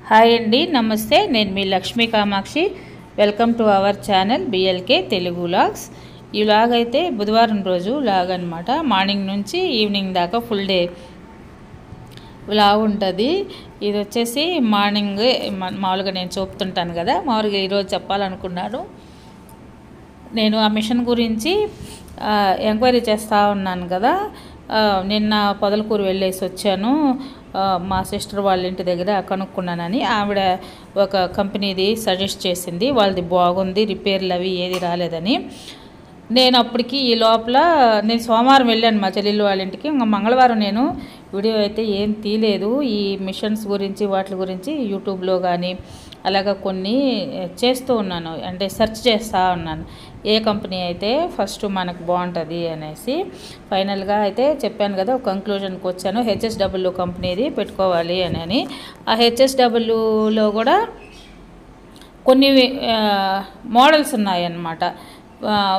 Hi అండి, నమస్తే. నేను మీ Lakshmi Kamakshi. Welcome to our channel BLK Telugu vlogs. ఈ వ్లాగ్ అయితే బుధవారం రోజు వ్లాగ్ అనమాట. మార్నింగ్ నుంచి ఈవినింగ్ దాకా ఫుల్ డే వ్లాగ్ ఉంటుంది. ఇది వచ్చేసి మార్నింగ్ మామూలుగా నేను చూపుతుంటాను కదా, మామూలుగా ఈరోజు చెప్పాలనుకున్నాను. నేను ఆ మిషన్ గురించి ఎంక్వైరీ చేస్తూ ఉన్నాను కదా. నిన్న పొదలకూరు వెళ్ళేసి వచ్చాను. మా సిస్టర్ వాళ్ళ ఇంటి దగ్గర కనుక్కున్నానని ఆవిడ ఒక కంపెనీది సజెస్ట్ చేసింది. వాళ్ళది బాగుంది, రిపేర్లు అవి ఏది రాలేదని. నేను అప్పటికి ఈ లోపల నేను సోమవారం వెళ్ళాను మా చెల్లెళ్ళు వాళ్ళ ఇంటికి. ఇంకా మంగళవారం నేను వీడియో అయితే ఏం తీయలేదు. ఈ మిషన్స్ గురించి వాటి గురించి యూట్యూబ్లో కానీ అలాగా కొన్ని చేస్తూ ఉన్నాను, అంటే సెర్చ్ చేస్తూ ఉన్నాను ఏ కంపెనీ అయితే ఫస్ట్ మనకు బాగుంటుంది అనేసి. ఫైనల్గా అయితే చెప్పాను కదా, ఒక కంక్లూజన్కి వచ్చాను. హెచ్ఎస్డబ్ల్యూ కంపెనీది పెట్టుకోవాలి అని. ఆ హెచ్ఎస్డబ్ల్యూలో కూడా కొన్ని మోడల్స్ ఉన్నాయన్నమాట.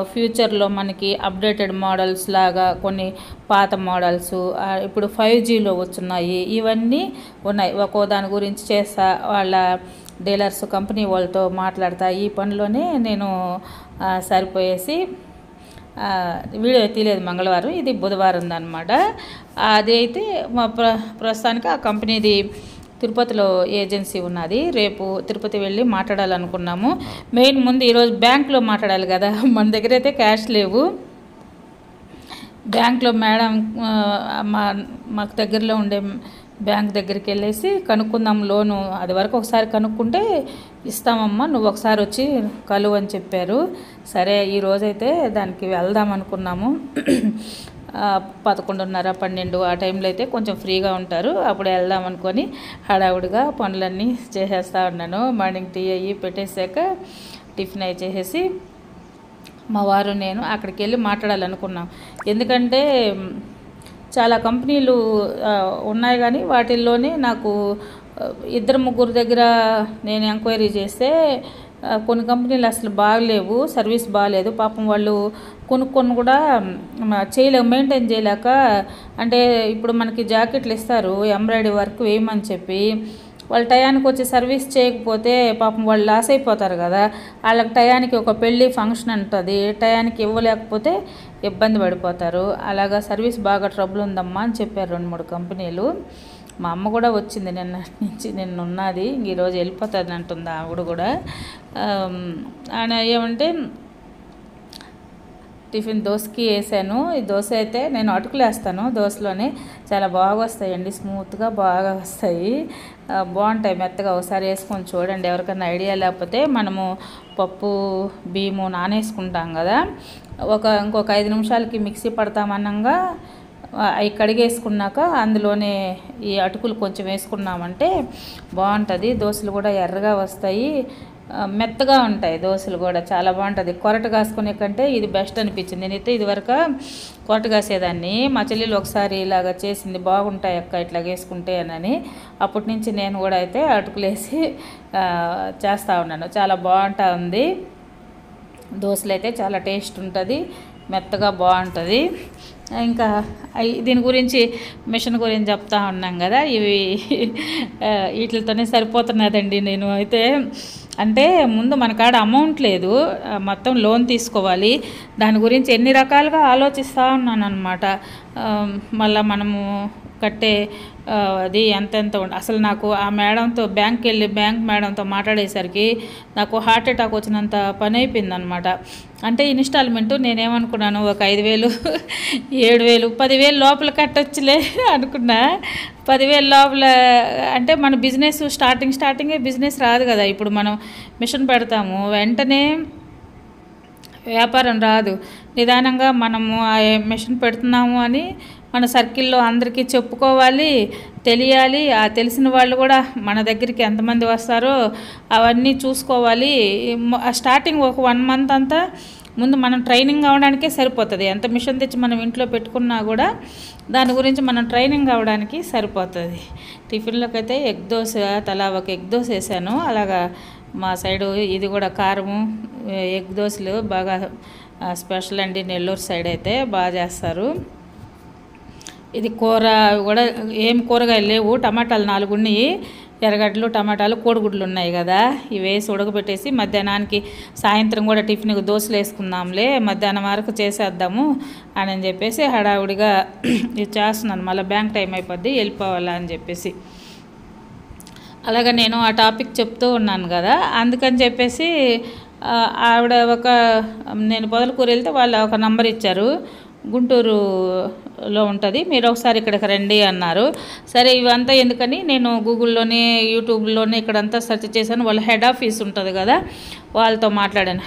ఫ్యూచర్లో మనకి అప్డేటెడ్ మోడల్స్ లాగా కొన్ని పాత మోడల్స్ ఇప్పుడు 5Gలో వచ్చున్నాయి. ఇవన్నీ ఉన్నాయి. ఒక్కో దాని గురించి చేస్తా, వాళ్ళ డీలర్స్ కంపెనీ వాళ్ళతో మాట్లాడతా. ఈ పనిలోనే నేను సరిపోయేసి వీడియో తీయలేదు మంగళవారం. ఇది బుధవారం అనమాట. అది అయితే మా ప్రస్తుతానికి ఆ కంపెనీది తిరుపతిలో ఏజెన్సీ ఉన్నది. రేపు తిరుపతి వెళ్ళి మాట్లాడాలనుకున్నాము. మెయిన్ ముందు ఈరోజు బ్యాంక్లో మాట్లాడాలి కదా, మన దగ్గర అయితే క్యాష్ లేవు. బ్యాంక్లో మేడం మాకు దగ్గరలో ఉండే బ్యాంక్ దగ్గరికి వెళ్ళేసి కనుక్కుందాం లోను. అది వరకు ఒకసారి కనుక్కుంటే ఇస్తామమ్మా, నువ్వు ఒకసారి వచ్చి కలువు అని చెప్పారు. సరే ఈరోజైతే దానికి వెళ్దాం అనుకున్నాము. 11:30, 12 ఆ టైంలో అయితే కొంచెం ఫ్రీగా ఉంటారు. అప్పుడు వెళ్దాం అనుకొని హడావుడిగా పనులన్నీ చేసేస్తూ ఉన్నాను. మార్నింగ్ టీ అయ్యి పెట్టేశాక టిఫిన్ అయి చేసేసి మా వారు నేను అక్కడికి వెళ్ళి మాట్లాడాలనుకున్నాం. ఎందుకంటే చాలా కంపెనీలు ఉన్నాయి, కానీ వాటిల్లోనే నాకు 2-3 దగ్గర నేను ఎంక్వైరీ చేస్తే కొన్ని కంపెనీలు అసలు బాగలేవు, సర్వీస్ బాగలేదు. పాపం వాళ్ళు కొనుక్కొని కూడా మెయింటైన్ చేయలేక, అంటే ఇప్పుడు మనకి జాకెట్లు ఇస్తారు ఎంబ్రాయిడరీ వర్క్ వేయమని చెప్పి, వాళ్ళు టయానికి వచ్చి సర్వీస్ చేయకపోతే పాపం వాళ్ళు లాస్ అయిపోతారు కదా. వాళ్ళకి టయానికి ఒక పెళ్ళి ఫంక్షన్ ఉంటుంది, టయానికి ఇవ్వలేకపోతే ఇబ్బంది పడిపోతారు. అలాగా సర్వీస్ బాగా ట్రబుల్ ఉందమ్మా అని చెప్పారు 2-3 కంపెనీలు. మా అమ్మ కూడా వచ్చింది నిన్న ఉన్నది, ఈరోజు వెళ్ళిపోతుంది అంటుంది ఆవిడ కూడా. ఆయన ఏమంటే టిఫిన్ దోశకి వేసాను. ఈ దోశ అయితే నేను అటుకులు వేస్తాను, దోశలోనే చాలా బాగా వస్తాయండి, స్మూత్గా బాగా వస్తాయి, బాగుంటాయి మెత్తగా. ఒకసారి వేసుకొని చూడండి. ఎవరికైనా ఐడియా లేకపోతే మనము పప్పు బియ్యము నానేసుకుంటాం కదా, ఇంకొక 5 నిమిషాలకి మిక్సీ పడతామన్నంగా అవి కడిగేసుకున్నాక అందులోనే ఈ అటుకులు కొంచెం వేసుకున్నామంటే బాగుంటుంది. దోశలు కూడా ఎర్రగా వస్తాయి, మెత్తగా ఉంటాయి. దోశలు కూడా చాలా బాగుంటుంది. కొరట కాసుకునే కంటే ఇది బెస్ట్ అనిపించింది. నేనైతే ఇదివరకు కొరట కాసేదాన్ని. మా చెల్లెలు ఒకసారి ఇలాగ చేసింది, బాగుంటాయి అక్క ఇట్లా వేసుకుంటే అని. అప్పటి నుంచి నేను కూడా అయితే అటుకులేసి చేస్తూ ఉన్నాను. చాలా బాగుంటా ఉంది. దోశలు అయితే చాలా టేస్ట్ ఉంటుంది, మెత్తగా బాగుంటుంది. ఇంకా దీని గురించి మిషన్ గురించి చెప్తా ఉన్నాం కదా, ఇవి వీటితోనే సరిపోతున్నదండి. నేను అయితే అంటే ముందు మన కాడ అమౌంట్ లేదు, మొత్తం లోన్ తీసుకోవాలి. దాని గురించి ఎన్ని రకాలుగా ఆలోచిస్తూ ఉన్నాను అనమాట. మళ్ళీ మనము కట్టే అది ఎంతెంత అసలు నాకు ఆ మేడంతో బ్యాంక్ మేడంతో మాట్లాడేసరికి నాకు హార్ట్ అటాక్ వచ్చినంత పని అయిపోయిందనమాట. అంటే ఇన్స్టాల్మెంటు నేనేమనుకున్నాను, ఒక 5,000, 7,000, 10,000 లోపల కట్టొచ్చులే అనుకున్నా. 10,000 లోపల అంటే మన బిజినెస్ స్టార్టింగే బిజినెస్ రాదు కదా. ఇప్పుడు మనం మిషన్ పెడతాము, వెంటనే వ్యాపారం రాదు. నిదానంగా మనము ఆ మిషన్ పెడుతున్నాము అని మన సర్కిల్లో అందరికీ చెప్పుకోవాలి, తెలియాలి. ఆ తెలిసిన వాళ్ళు కూడా మన దగ్గరికి ఎంతమంది వస్తారో అవన్నీ చూసుకోవాలి. స్టార్టింగ్ ఒక 1 మంత్ అంతా ముందు మనం ట్రైనింగ్ అవ్వడానికే సరిపోతుంది. ఎంత మిషన్ తెచ్చి మనం ఇంట్లో పెట్టుకున్నా కూడా దాని గురించి మనం ట్రైనింగ్ అవ్వడానికి సరిపోతుంది. టిఫిన్లోకి అయితే ఎగ్ దోశ, తలా ఒక ఎగ్ దోశ వేసాను. అలాగా మా సైడు ఇది కూడా కారము ఎగ్ దోశలు బాగా స్పెషల్ అండి. నెల్లూరు సైడ్ అయితే బాగా చేస్తారు. ఇది కూర కూడా ఏం కూరగాయలు లేవు, టమాటాలు 4 ఉన్నాయి. ఎర్రగడ్డలు, టమాటాలు, కోడిగుడ్లు ఉన్నాయి కదా, ఇవి వేసి ఉడకబెట్టేసి మధ్యాహ్నానికి సాయంత్రం కూడా టిఫిన్కి దోశలు వేసుకుందాంలే, మధ్యాహ్నం వరకు చేసేద్దాము అని చెప్పేసి హడావుడిగా ఇది చేస్తున్నాను. మళ్ళీ బ్యాంక్ టైం అయిపోద్ది, వెళ్ళిపోవాలా అని చెప్పేసి. అలాగా నేను ఆ టాపిక్ చెప్తూ ఉన్నాను కదా, అందుకని చెప్పేసి ఆవిడ నేను పొదలకూరు వెళ్తే వాళ్ళు ఒక నంబర్ ఇచ్చారు, గుంటూరులో ఉంటుంది, మీరు ఒకసారి ఇక్కడికి రండి అన్నారు. సరే ఇవంతా ఎందుకని నేను గూగుల్లోనే యూట్యూబ్లోనే ఇక్కడంతా సెర్చ్ చేశాను. వాళ్ళ హెడ్ ఆఫీస్ ఉంటుంది కదా, వాళ్ళతో మాట్లాడాను.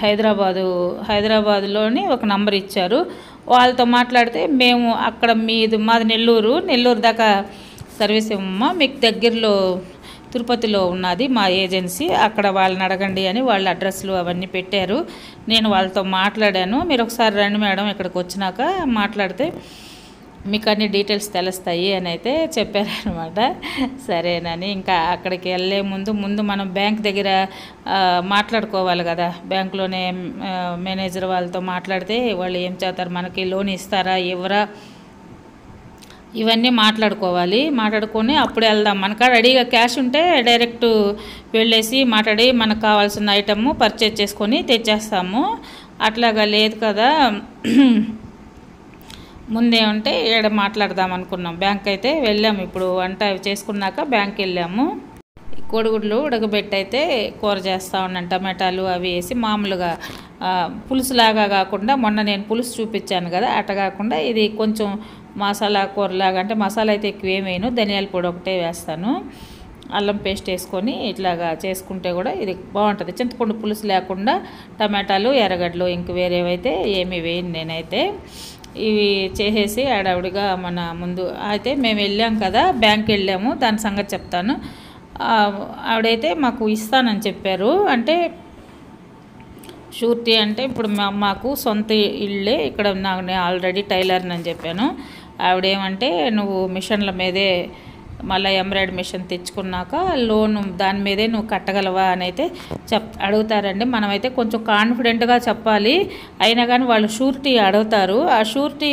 హైదరాబాద్లోని ఒక నంబర్ ఇచ్చారు, వాళ్ళతో మాట్లాడితే మేము అక్కడ మాది నెల్లూరు దాకా సర్వీస్ ఇవ్వమ్మా, మీకు దగ్గరలో తిరుపతిలో ఉన్నది మా ఏజెన్సీ, అక్కడ వాళ్ళని అడగండి అని వాళ్ళ అడ్రస్లు అవన్నీ పెట్టారు. నేను వాళ్ళతో మాట్లాడాను. మీరు ఒకసారి రండి మేడం, ఇక్కడికి వచ్చినాక మాట్లాడితే మీకు అన్ని డీటెయిల్స్ తెలుస్తాయి అని అయితే చెప్పారనమాట. సరేనని ఇంకా అక్కడికి వెళ్ళే ముందు మనం బ్యాంక్ దగ్గర మాట్లాడుకోవాలి కదా, బ్యాంకులోనే మేనేజర్ వాళ్ళతో మాట్లాడితే వాళ్ళు ఏం చేస్తారు, మనకి లోన్ ఇస్తారా ఇవ్వరా ఇవన్నీ మాట్లాడుకొని అప్పుడు వెళ్దాం. మనకా రెడీగా క్యాష్ ఉంటే డైరెక్ట్ వెళ్ళేసి మాట్లాడి మనకు కావాల్సిన ఐటమ్ పర్చేజ్ చేసుకొని తెచ్చేస్తాము. అట్లాగా లేదు కదా, ముందే ఉంటే ఏడ మాట్లాడదాం అనుకున్నాం. బ్యాంక్ అయితే వెళ్ళాము, ఇప్పుడు వంట చేసుకున్నాక బ్యాంక్ వెళ్ళాము. కోడిగుడ్లు ఉడకబెట్టి అయితే కూర చేస్తూ ఉన్నాను, టమాటాలు అవి వేసి. మామూలుగా పులుసులాగా కాకుండా, మొన్న నేను పులుసు చూపించాను కదా అట్ట కాకుండా ఇది కొంచెం మసాలా కూరలాగా, అంటే మసాలా అయితే ఎక్కువ ఏమేను, ధనియాల పొడి ఒకటే వేస్తాను, అల్లం పేస్ట్ వేసుకొని ఇట్లాగా చేసుకుంటే కూడా ఇది బాగుంటుంది. చింతపండు పులుసు లేకుండా టమాటాలు, ఎర్రగడ్డలు ఇంక వేరేవైతే ఏమి వేయను నేనైతే. ఇవి చేసేసి ఆడవిడిగా ముందు అయితే మేము వెళ్ళాం కదా, బ్యాంక్ వెళ్ళాము, దాని సంగతి చెప్తాను. ఆవిడైతే మాకు ఇస్తానని చెప్పారు. అంటే షూరిటీ అంటే ఇప్పుడు మాకు సొంత ఇళ్ళే ఇక్కడ, నేను ఆల్రెడీ టైలర్ని అని చెప్పాను. ఆవిడేమంటే నువ్వు మిషన్ల మీదే మళ్ళీ ఎంబ్రాయిడరీ మిషన్ తెచ్చుకున్నాక లోన్ దాని మీదే నువ్వు కట్టగలవా అని అయితే అడుగుతారండి. మనమైతే కొంచెం కాన్ఫిడెంట్గా చెప్పాలి, అయినా కానీ వాళ్ళు షూరిటీ అడుగుతారు. ఆ షూరిటీ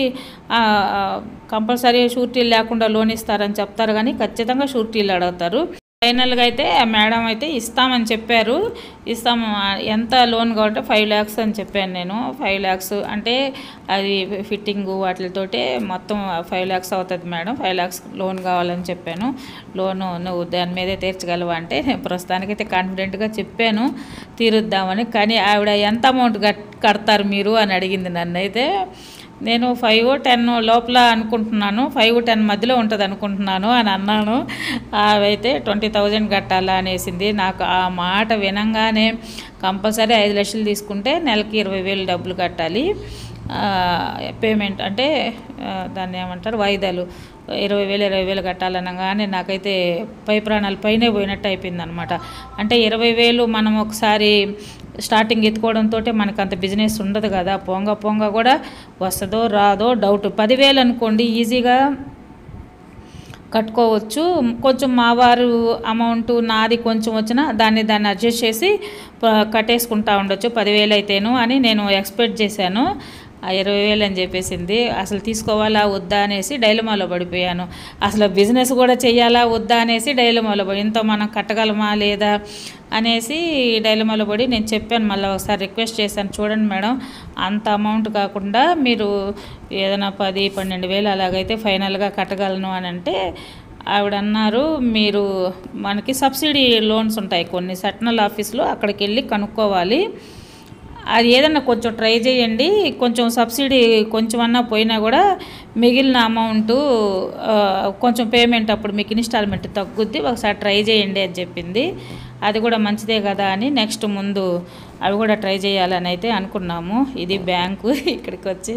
కంపల్సరీ షూరిటీలు లేకుండా లోన్ ఇస్తారని చెప్తారు, కానీ ఖచ్చితంగా షూరిటీలు అడుగుతారు. ఫైనల్గా అయితే ఆ మేడం అయితే ఇస్తామని చెప్పారు. ఎంత లోన్ కావాలంటే 5 lakhs అని చెప్పాను నేను. 5 lakhs అంటే అది ఫిట్టింగు వాటితోటే మొత్తం 5 lakhs అవుతుంది మేడం, 5 lakhs లోన్ కావాలని చెప్పాను. లోను నువ్వు దాని మీదే తీర్చగలవా అంటే నేను ప్రస్తుతానికైతే కాన్ఫిడెంట్గా చెప్పాను తీరుద్దామని. కానీ ఆవిడ ఎంత అమౌంట్ కడతారు మీరు అని అడిగింది నన్ను. అయితే నేను 5 or 10 లోపల అనుకుంటున్నాను, 5 or 10 మధ్యలో ఉంటుంది అనుకుంటున్నాను అని అన్నాను. అవైతే 20,000 కట్టాలా అనేసింది. నాకు ఆ మాట వినంగానే కంపల్సరీ 5 లక్షలు తీసుకుంటే నెలకి 20,000 డబ్బులు కట్టాలి పేమెంట్, అంటే దాన్ని ఏమంటారు వాయిదాలు, 20,000 కట్టాలనగానే నాకైతే పై ప్రాణాలు పైనే పోయినట్టు అయిపోయింది అనమాట. అంటే 20,000 మనం ఒకసారి స్టార్టింగ్ ఎత్తుకోవడంతో మనకు అంత బిజినెస్ ఉండదు కదా, పొంగ కూడా వస్తుందో రాదో డౌట్. 10,000 అనుకోండి ఈజీగా కట్టుకోవచ్చు. కొంచెం మా వారు అమౌంట్ నాది కొంచెం వచ్చినా దాన్ని అడ్జస్ట్ చేసి కట్టేసుకుంటా ఉండొచ్చు 10,000 అయితేను అని నేను ఎక్స్పెక్ట్ చేశాను. 20,000 అని చెప్పేసింది. అసలు తీసుకోవాలా వద్దా అనేసి డైలమాలో పడిపోయాను. అసలు బిజినెస్ కూడా చేయాలా వద్దా అనేసి డైలమాలో పడి, ఇంత మనం కట్టగలమా లేదా అనేసి డైలమాలో పడి నేను చెప్పాను. మళ్ళీ ఒకసారి రిక్వెస్ట్ చేశాను, చూడండి మేడం అంత అమౌంట్ కాకుండా మీరు ఏదైనా 10-12,000 అలాగైతే ఫైనల్గా కట్టగలను అని అంటే ఆవిడ అన్నారు, మీరు మనకి సబ్సిడీ లోన్స్ ఉంటాయి కొన్ని సట్నల్ ఆఫీస్లో, అక్కడికి వెళ్ళి కనుక్కోవాలి, అది ఏదన్నా కొంచెం ట్రై చేయండి, కొంచెం సబ్సిడీ కొంచెం అన్నా పోయినా కూడా మిగిలిన అమౌంట్ కొంచెం పేమెంట్ అప్పుడు మీకు ఇన్స్టాల్మెంట్ తగ్గుద్ది, ఒకసారి ట్రై చేయండి అని చెప్పింది. అది కూడా మంచిదే కదా అని నెక్స్ట్ ముందు అవి కూడా ట్రై చేయాలని అయితే అనుకున్నాము. ఇది బ్యాంకు, ఇక్కడికి వచ్చి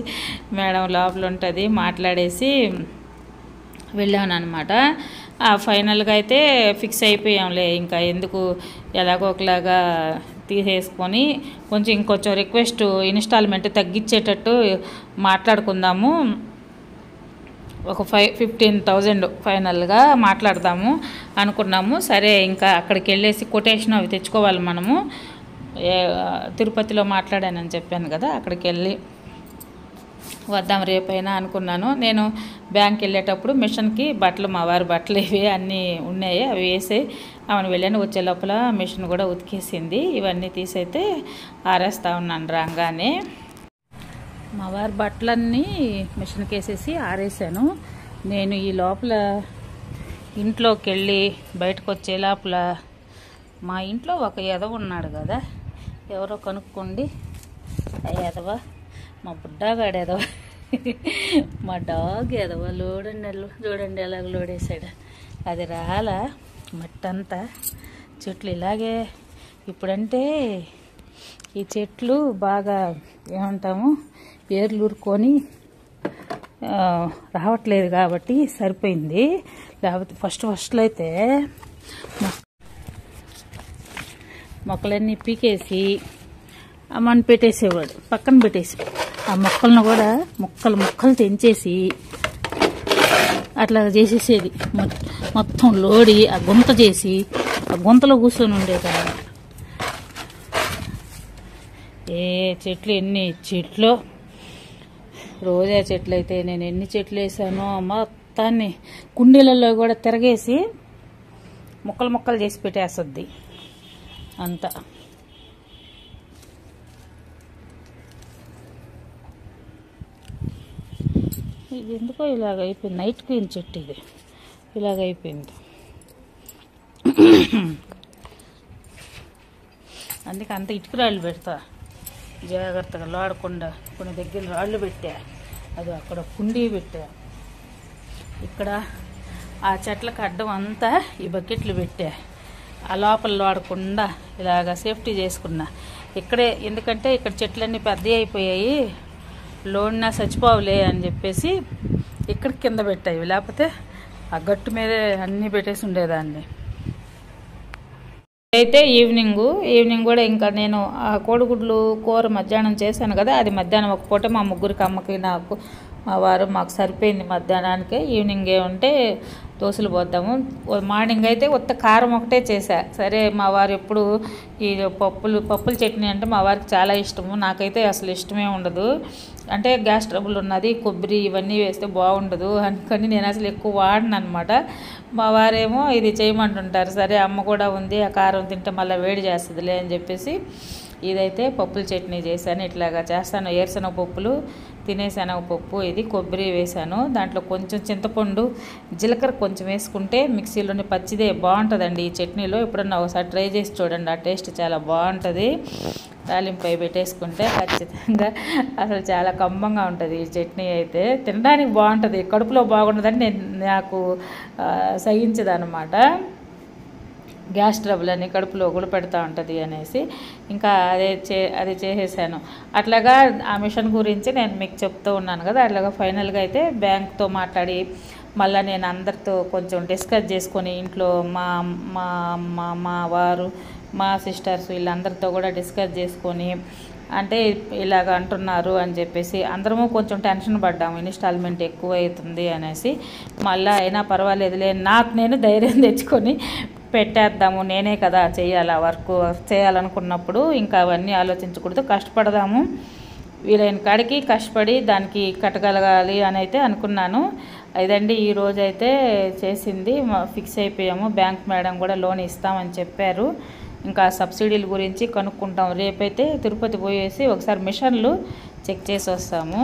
మేడం లోపల ఉంటుంది మాట్లాడేసి వెళ్ళాను అనమాట. ఫైనల్గా అయితే ఫిక్స్ అయిపోయాంలే, ఇంకా ఎందుకు ఎలాగో ఒకలాగా తీసేసుకొని ఇంకొంచెం రిక్వెస్ట్ ఇన్స్టాల్మెంట్ తగ్గించేటట్టు మాట్లాడుకుందాము, ఒక 15,000 ఫైనల్గా మాట్లాడదాము అనుకున్నాము. సరే ఇంకా అక్కడికి వెళ్ళేసి కొటేషన్ అవి తెచ్చుకోవాలి మనము. తిరుపతిలో మాట్లాడానని చెప్పాను కదా, అక్కడికి వెళ్ళి వద్దాం రేపైనా అనుకున్నాను. నేను బ్యాంక్ వెళ్ళేటప్పుడు మిషన్కి బట్టలు, మా వారి బట్టలు ఇవి అన్నీ ఉన్నాయి, అవి వేసి ఆమెను వెళ్ళాను. వచ్చే లోపల మిషన్ కూడా ఉతికేసింది. ఇవన్నీ తీసైతే ఆరేస్తూ ఉన్నాను రాగానే. మా వారి బట్టలన్నీ మిషన్కి వేసేసి ఆరేసాను. నేను ఈ లోపల ఇంట్లోకి వెళ్ళి బయటకు వచ్చే లోపల మా ఇంట్లో ఒక ఎదవ ఉన్నాడు కదా, ఎవరో కనుక్కోండి. ఆ ఎదవ మా బుడ్డాగాడు ఎదవ, మా డాగ్ ఎదవ. చూడండి ఎలాగ లోడేసాడు. అది రాలా మట్టంతా. చెట్లు ఇలాగే ఇప్పుడంటే ఈ చెట్లు బాగా ఏమంటాము ఏర్లు ఊరుకొని రావట్లేదు కాబట్టి సరిపోయింది. లేకపోతే ఫస్ట్లో అయితే మొక్కలన్నీ పీకేసి అమ్మని పెట్టేసేవాడు, పక్కన పెట్టేసి ఆ మొక్కలను కూడా ముక్కలు తెంచేసి అట్లా చేసేసేది. మొత్తం లోడి ఆ గుంత చేసి ఆ గుంతలో కూర్చొని ఉండేదాన్ని. ఏ చెట్లు ఎన్ని చెట్లు, రోజా చెట్లు అయితే నేను ఎన్ని చెట్లు వేసానో మొత్తాన్ని కుండీలలో కూడా తిరగేసి ముక్కలు చేసి పెట్టేస్తుంది అంతా. ఇది ఎందుకో ఇలాగ అయిపోయింది. నైట్ క్వీన్ చెట్టు ఇది ఇలాగ అయిపోయింది. అందుకే అంత ఇటుక రాళ్ళు పెడతా జాగ్రత్తగా లాడకుండా. కొన్ని దగ్గర రాళ్ళు పెట్టా, అది అక్కడ కుండీ పెట్టా, ఇక్కడ ఆ చెట్లకు అడ్డం అంతా ఈ బకెట్లు పెట్టా. ఆ లోపల లాడకుండా ఇలాగ సేఫ్టీ చేసుకున్నా ఇక్కడే. ఎందుకంటే ఇక్కడ చెట్లన్నీ పెద్దవి అయిపోయాయి, లోడినా చచ్చిపోవులే అని చెప్పేసి ఇక్కడ కింద పెట్టాయి. లేకపోతే ఆ గట్టు మీదే అన్నీ పెట్టేసి ఉండేదాన్ని. అయితే ఈవినింగ్ కూడా ఇంకా నేను ఆ కోడిగుడ్లు కూర మధ్యాహ్నం చేశాను కదా, అది మధ్యాహ్నం ఒక పూట మా ముగ్గురికి, అమ్మకి, నాకు, మా వారు మాకు సరిపోయింది మధ్యాహ్నానికే. ఈవినింగ్ ఏమంటే దోశలు పోద్దాము. మార్నింగ్ అయితే ఉత్త కారం ఒకటే చేశా. సరే మా వారు ఎప్పుడు ఈ పప్పుల చట్నీ అంటే మా వారికి చాలా ఇష్టము, నాకైతే అసలు ఇష్టమే ఉండదు. అంటే గ్యాస్ ట్రబుల్ ఉన్నది, కొబ్బరి ఇవన్నీ వేస్తే బాగుండదు అందుకని నేను అసలు ఎక్కువ వాడను అనమాట. మా వారేమో ఇది చేయమంటుంటారు. సరే అమ్మ కూడా ఉంది, ఆ కారం తింటే మళ్ళీ వేడి చేస్తుందిలే అని చెప్పేసి ఇదైతే పప్పుల చట్నీ చేశాను. ఇట్లాగా చేస్తాను. ఏరుశనగ పప్పులు, తినేశనగపప్పు, ఇది కొబ్బరి వేసాను. దాంట్లో కొంచెం చింతపండు, జీలకర్ర కొంచెం వేసుకుంటే మిక్సీలోని పచ్చిదే బాగుంటుందండి ఈ చట్నీలో. ఎప్పుడన్నా ఒకసారి ట్రై చేసి చూడండి, ఆ టేస్ట్ చాలా బాగుంటుంది. తాలింపై పెట్టేసుకుంటే ఖచ్చితంగా అసలు చాలా కమ్మంగా ఉంటుంది ఈ చట్నీ. అయితే తినడానికి బాగుంటుంది, కడుపులో బాగుంటుందని నాకు సహించదు అనమాట. గ్యాస్ ట్రబుల్ అని కడుపులో కూడా పెడతా ఉంటుంది అనేసి ఇంకా అది చేసేసాను. అట్లాగా ఆ మిషన్ గురించి నేను మీకు చెప్తూ ఉన్నాను కదా. అట్లాగా ఫైనల్గా అయితే బ్యాంక్తో మాట్లాడి మళ్ళీ నేను అందరితో కొంచెం డిస్కస్ చేసుకొని ఇంట్లో మా మా అమ్మ, మా వారు, మా సిస్టర్స్ వీళ్ళందరితో కూడా డిస్కస్ చేసుకొని, అంటే ఇలాగ అంటున్నారు అని చెప్పేసి అందరము కొంచెం టెన్షన్ పడ్డాము, ఇన్స్టాల్మెంట్ ఎక్కువ అవుతుంది అనేసి. మళ్ళీ అయినా పర్వాలేదులే, నాకు నేను ధైర్యం తెచ్చుకొని పెట్టేద్దాము, నేనే కదా చేయాలి వర్క్ చేయాలనుకున్నప్పుడు ఇంకా అవన్నీ ఆలోచించకూడదు, కష్టపడదాము, వీలైన కాడికి కష్టపడి దానికి కట్టగలగాలి అని అయితే అనుకున్నాను. ఇదండి ఈరోజు అయితే చేసింది. ఫిక్స్ అయిపోయాము. బ్యాంక్ మేడం కూడా లోన్ ఇస్తామని చెప్పారు. ఇంకా సబ్సిడీల గురించి కనుక్కుంటాం. రేపైతే తిరుపతి పోయేసి ఒకసారి మిషన్లు చెక్ చేసి వస్తాము.